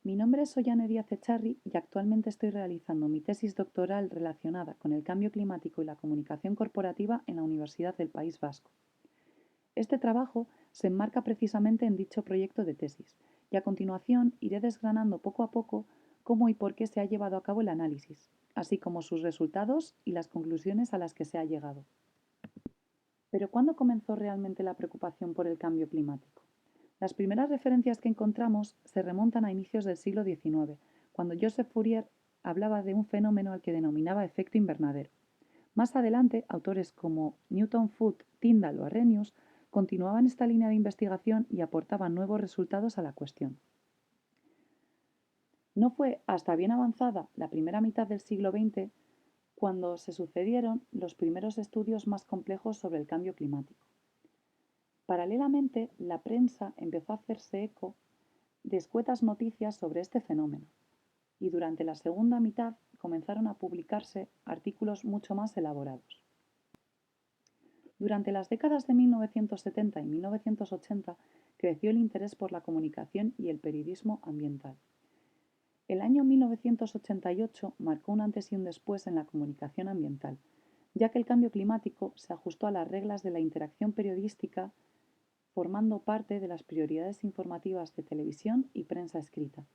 Mi nombre es Ollane Díaz Echarri y actualmente estoy realizando mi tesis doctoral relacionada con el cambio climático y la comunicación corporativa en la Universidad del País Vasco. Este trabajo se enmarca precisamente en dicho proyecto de tesis y a continuación iré desgranando poco a poco cómo y por qué se ha llevado a cabo el análisis, así como sus resultados y las conclusiones a las que se ha llegado. Pero ¿cuándo comenzó realmente la preocupación por el cambio climático? Las primeras referencias que encontramos se remontan a inicios del siglo XIX, cuando Joseph Fourier hablaba de un fenómeno al que denominaba efecto invernadero. Más adelante, autores como Newton, Foote, Tyndall o Arrhenius continuaban esta línea de investigación y aportaban nuevos resultados a la cuestión. No fue hasta bien avanzada la primera mitad del siglo XX cuando se sucedieron los primeros estudios más complejos sobre el cambio climático. Paralelamente, la prensa empezó a hacerse eco de escuetas noticias sobre este fenómeno, y durante la segunda mitad comenzaron a publicarse artículos mucho más elaborados. Durante las décadas de 1970 y 1980 creció el interés por la comunicación y el periodismo ambiental. El año 1988 marcó un antes y un después en la comunicación ambiental, ya que el cambio climático se ajustó a las reglas de la interacción periodística, formando parte de las prioridades informativas de televisión y prensa escrita.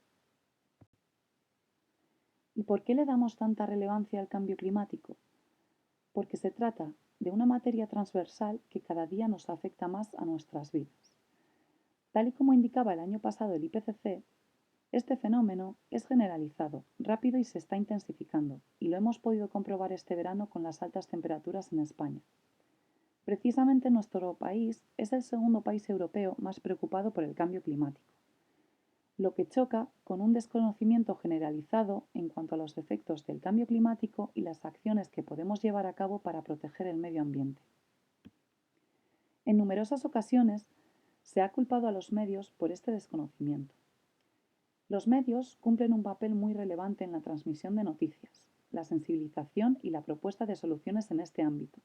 ¿Y por qué le damos tanta relevancia al cambio climático? Porque se trata de una materia transversal que cada día nos afecta más a nuestras vidas. Tal y como indicaba el año pasado el IPCC, este fenómeno es generalizado, rápido y se está intensificando, y lo hemos podido comprobar este verano con las altas temperaturas en España. Precisamente nuestro país es el segundo país europeo más preocupado por el cambio climático, lo que choca con un desconocimiento generalizado en cuanto a los efectos del cambio climático y las acciones que podemos llevar a cabo para proteger el medio ambiente. En numerosas ocasiones se ha culpado a los medios por este desconocimiento. Los medios cumplen un papel muy relevante en la transmisión de noticias, la sensibilización y la propuesta de soluciones en este ámbito.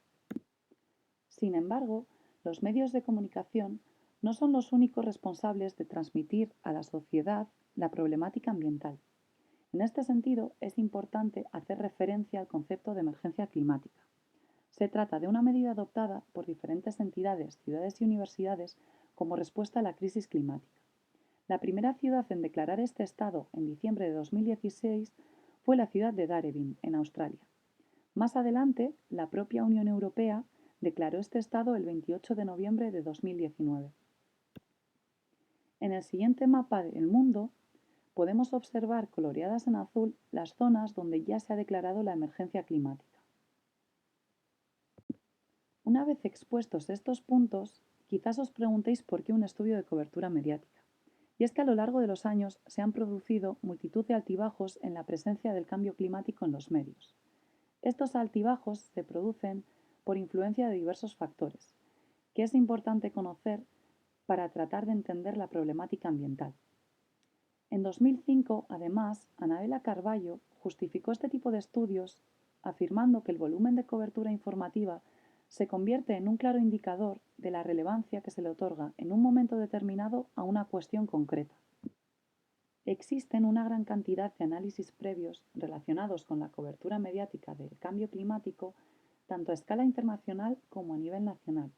Sin embargo, los medios de comunicación no son los únicos responsables de transmitir a la sociedad la problemática ambiental. En este sentido, es importante hacer referencia al concepto de emergencia climática. Se trata de una medida adoptada por diferentes entidades, ciudades y universidades como respuesta a la crisis climática. La primera ciudad en declarar este estado en diciembre de 2016 fue la ciudad de Darebin, en Australia. Más adelante, la propia Unión Europea declaró este estado el 28 de noviembre de 2019. En el siguiente mapa del mundo podemos observar coloreadas en azul las zonas donde ya se ha declarado la emergencia climática. Una vez expuestos estos puntos, quizás os preguntéis por qué un estudio de cobertura mediática. Y es que a lo largo de los años se han producido multitud de altibajos en la presencia del cambio climático en los medios. Estos altibajos se producen por influencia de diversos factores, que es importante conocer para tratar de entender la problemática ambiental. En 2005, además, Anabela Carballo justificó este tipo de estudios afirmando que el volumen de cobertura informativa se convierte en un claro indicador de la relevancia que se le otorga en un momento determinado a una cuestión concreta. Existen una gran cantidad de análisis previos relacionados con la cobertura mediática del cambio climático, tanto a escala internacional como a nivel nacional.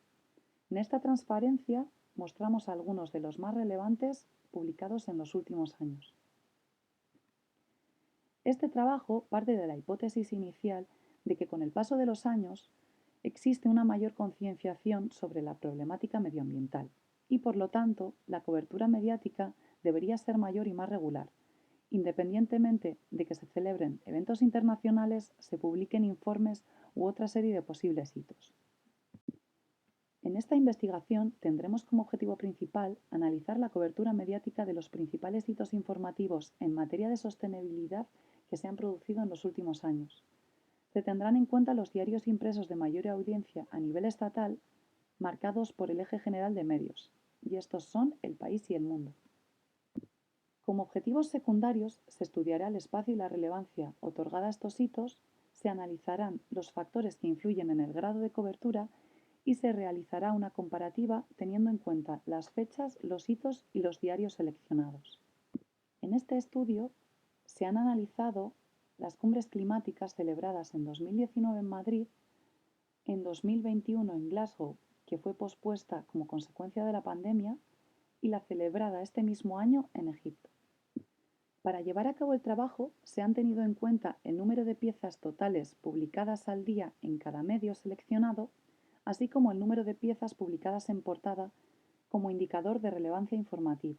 En esta transparencia mostramos algunos de los más relevantes publicados en los últimos años. Este trabajo parte de la hipótesis inicial de que con el paso de los años existe una mayor concienciación sobre la problemática medioambiental y, por lo tanto, la cobertura mediática debería ser mayor y más regular, independientemente de que se celebren eventos internacionales, se publiquen informes u otra serie de posibles hitos. En esta investigación tendremos como objetivo principal analizar la cobertura mediática de los principales hitos informativos en materia de sostenibilidad que se han producido en los últimos años. Se tendrán en cuenta los diarios impresos de mayor audiencia a nivel estatal, marcados por el eje general de medios, y estos son El País y El Mundo. Como objetivos secundarios se estudiará el espacio y la relevancia otorgada a estos hitos, se analizarán los factores que influyen en el grado de cobertura y se realizará una comparativa teniendo en cuenta las fechas, los hitos y los diarios seleccionados. En En este estudio se han analizado las cumbres climáticas celebradas en 2019 en Madrid, en 2021 en Glasgow, que fue pospuesta como consecuencia de la pandemia, y la celebrada este mismo año en Egipto. Para llevar a cabo el trabajo se han tenido en cuenta el número de piezas totales publicadas al día en cada medio seleccionado, así como el número de piezas publicadas en portada como indicador de relevancia informativa.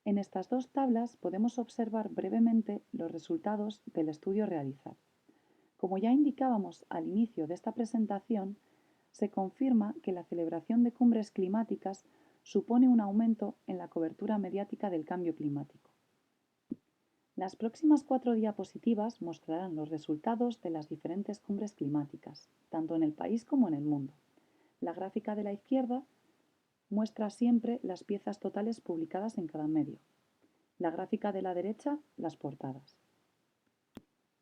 En estas dos tablas podemos observar brevemente los resultados del estudio realizado. Como ya indicábamos al inicio de esta presentación, se confirma que la celebración de cumbres climáticas supone un aumento en la cobertura mediática del cambio climático. Las próximas 4 diapositivas mostrarán los resultados de las diferentes cumbres climáticas, tanto en el país como en el mundo. La gráfica de la izquierda muestra siempre las piezas totales publicadas en cada medio. La gráfica de la derecha, las portadas.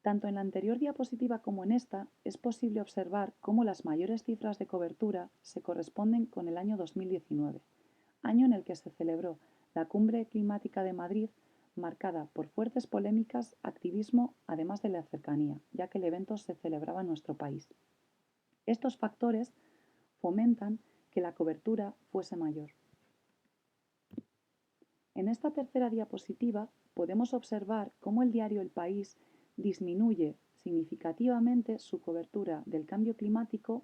Tanto en la anterior diapositiva como en esta, es posible observar cómo las mayores cifras de cobertura se corresponden con el año 2019, año en el que se celebró la Cumbre Climática de Madrid, marcada por fuertes polémicas, activismo, además de la cercanía, ya que el evento se celebraba en nuestro país. Estos factores fomentan que la cobertura fuese mayor. En esta tercera diapositiva podemos observar cómo el diario El País disminuye significativamente su cobertura del cambio climático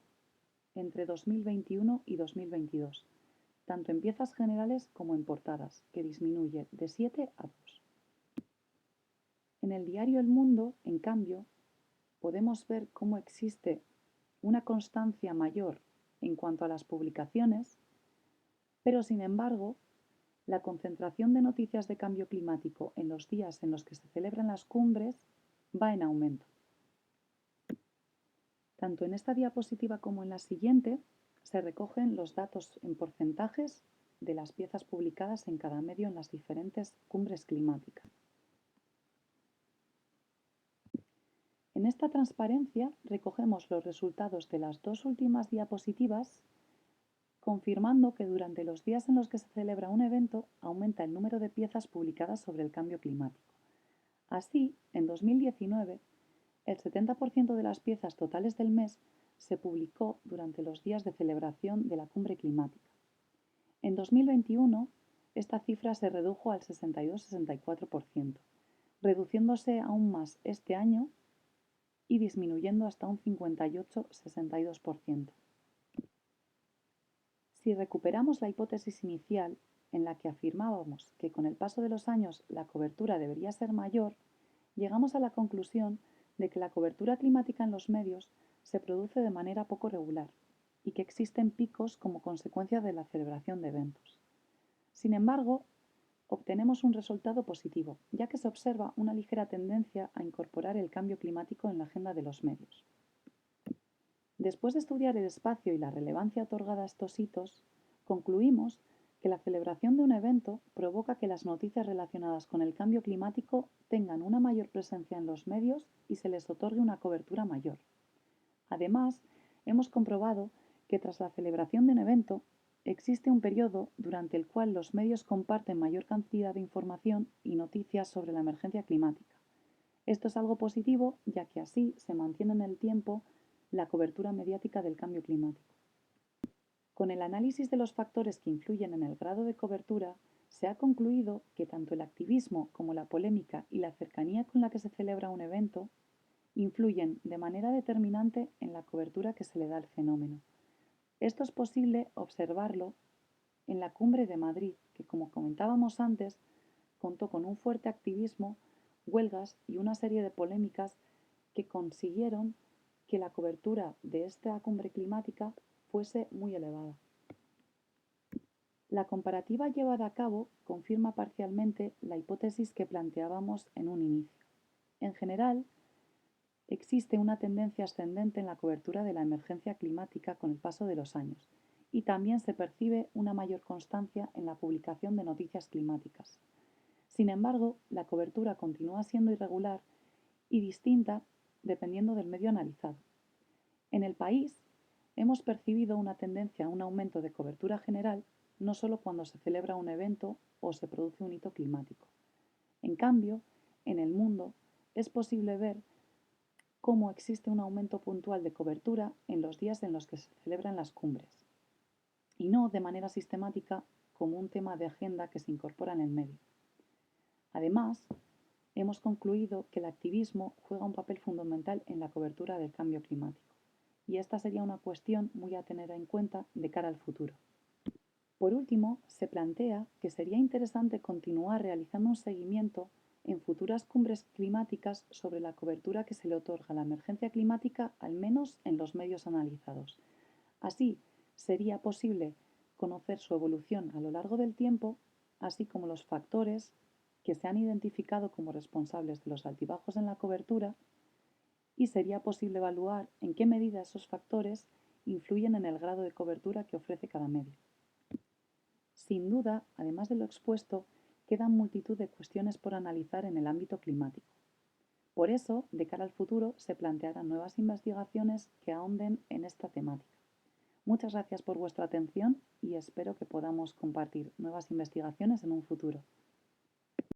entre 2021 y 2022, tanto en piezas generales como en portadas, que disminuye de 7 a 2. En el diario El Mundo, en cambio, podemos ver cómo existe una constancia mayor en cuanto a las publicaciones, pero sin embargo, la concentración de noticias de cambio climático en los días en los que se celebran las cumbres va en aumento. Tanto en esta diapositiva como en la siguiente se recogen los datos en porcentajes de las piezas publicadas en cada medio en las diferentes cumbres climáticas. En esta transparencia recogemos los resultados de las dos últimas diapositivas, confirmando que durante los días en los que se celebra un evento aumenta el número de piezas publicadas sobre el cambio climático. Así, en 2019, el 70% de las piezas totales del mes se publicó durante los días de celebración de la cumbre climática. En 2021, esta cifra se redujo al 62-64%, reduciéndose aún más este año y disminuyendo hasta un 58-62%. Si recuperamos la hipótesis inicial, en la que afirmábamos que con el paso de los años la cobertura debería ser mayor, llegamos a la conclusión de que la cobertura climática en los medios se produce de manera poco regular y que existen picos como consecuencia de la celebración de eventos. Sin embargo, obtenemos un resultado positivo, ya que se observa una ligera tendencia a incorporar el cambio climático en la agenda de los medios. Después de estudiar el espacio y la relevancia otorgada a estos hitos, concluimos que la celebración de un evento provoca que las noticias relacionadas con el cambio climático tengan una mayor presencia en los medios y se les otorgue una cobertura mayor. Además, hemos comprobado que tras la celebración de un evento existe un periodo durante el cual los medios comparten mayor cantidad de información y noticias sobre la emergencia climática. Esto es algo positivo, ya que así se mantiene en el tiempo la cobertura mediática del cambio climático. Con el análisis de los factores que influyen en el grado de cobertura, se ha concluido que tanto el activismo como la polémica y la cercanía con la que se celebra un evento influyen de manera determinante en la cobertura que se le da al fenómeno. Esto es posible observarlo en la Cumbre de Madrid, que como comentábamos antes, contó con un fuerte activismo, huelgas y una serie de polémicas que consiguieron que la cobertura de esta cumbre climática fuese muy elevada. La comparativa llevada a cabo confirma parcialmente la hipótesis que planteábamos en un inicio. En general, existe una tendencia ascendente en la cobertura de la emergencia climática con el paso de los años, y también se percibe una mayor constancia en la publicación de noticias climáticas. Sin embargo, la cobertura continúa siendo irregular y distinta dependiendo del medio analizado. En el país, hemos percibido una tendencia a un aumento de cobertura general, no solo cuando se celebra un evento o se produce un hito climático. En cambio, en el mundo es posible ver cómo existe un aumento puntual de cobertura en los días en los que se celebran las cumbres, y no de manera sistemática como un tema de agenda que se incorpora en el medio. Además, hemos concluido que el activismo juega un papel fundamental en la cobertura del cambio climático, y esta sería una cuestión muy a tener en cuenta de cara al futuro. Por último, se plantea que sería interesante continuar realizando un seguimiento en futuras cumbres climáticas sobre la cobertura que se le otorga a la emergencia climática, al menos en los medios analizados. Así, sería posible conocer su evolución a lo largo del tiempo, así como los factores que se han identificado como responsables de los altibajos en la cobertura, y sería posible evaluar en qué medida esos factores influyen en el grado de cobertura que ofrece cada medio. Sin duda, además de lo expuesto, quedan multitud de cuestiones por analizar en el ámbito climático. Por eso, de cara al futuro, se plantearán nuevas investigaciones que ahonden en esta temática. Muchas gracias por vuestra atención y espero que podamos compartir nuevas investigaciones en un futuro.